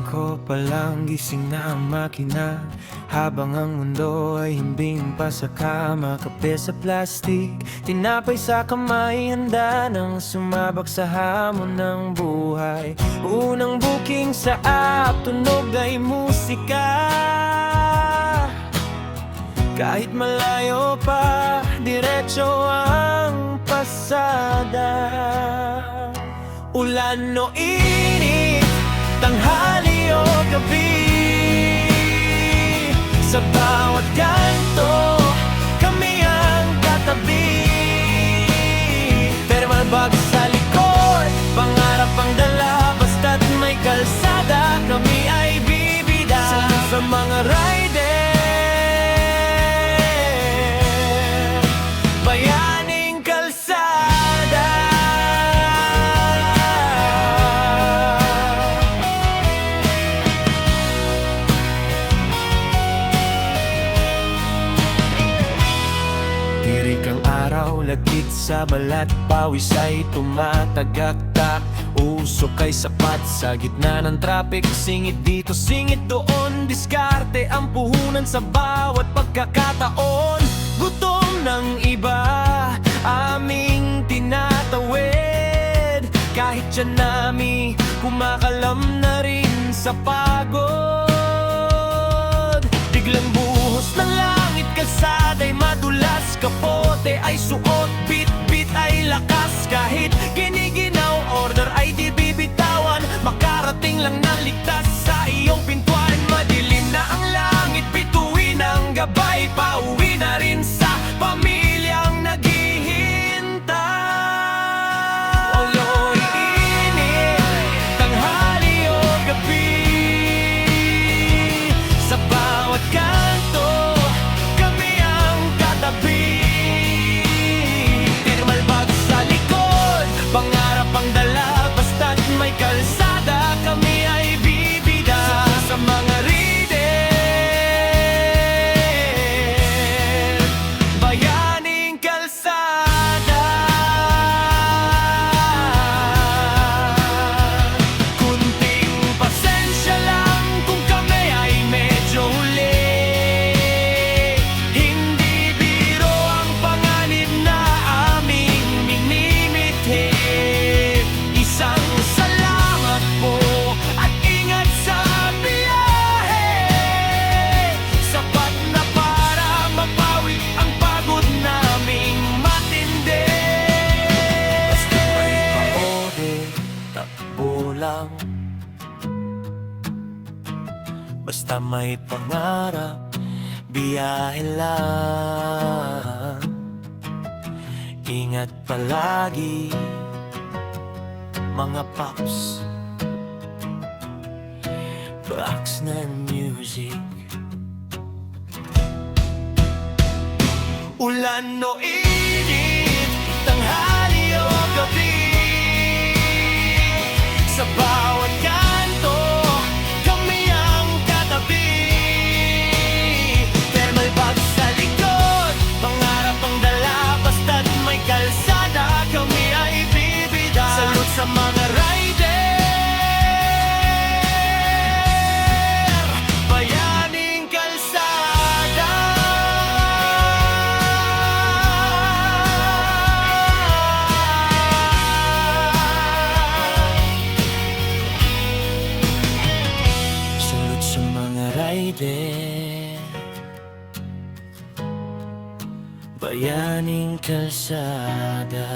ko palang gising na ang makina, habang ang mundo ay himbing pa sa kama. Kape sa plastic, tinapay sa kamay, handa nang sumabak sa hamon ng buhay. Unang booking sa app, tunog ay musika. Kahit malayo pa, diretso ang pasada. Ulan o init, tanghali o gabi, sa bawat kanto, kami ang katabi. Thermal bag sa likod, pangarap ang dala, basta't may kalsada, kami ay bibida. Sa mga rider, bayaning kalsada. Tirik ang araw, lagkit sa balat, pawis ay tumatagaktak. Usok ay sapat sa gitna ng traffic, singit dito, singit doon, diskarte ang puhunan sa bawat pagkakataon. Gutom ng iba, aming tinatawid, kahit dyan nami kumakalam na rin sa pagod. Biglang buhos ng langit, kalsada'y madulas, kapote ay suot, bit-bit ay lakas. Kahit giniginaw, order ay di bibitawan, makarating lang ng ligtas sa iyong pintuan. Madilim na ang langit, bituin ang gabay, pauwi na rin sa pamilyang naghihintay. Oloy init, tanghali o gabi, sa bawat kanto, kami ang katabi. Thermal bag sa likod, pangarap ang dala, basta't may kalsada, kami ay bibida. Sa mga rider, bayaning kalsada. Kunting pasensya lang kung kami ay medyo huli, hindi biro ang panganib na aming minimithi. Isang salamat po at ingat sa biyahe, sapat na para mapawi ang pagod naming matindi. Basta may paore, takbo lang, basta may pangarap, biyahe lang. Ingat palagi, mga paps, box ng music. Ulan o init, tanghali o gabi, sa bawat kanto, kami ang katabi. Thermal bag sa likod, pangarap ang dala, basta't may kalsada, kami ay bibida. Salute sa mga rider, bayaning kalsada. Salute sa mga rider, bayaning kalsada.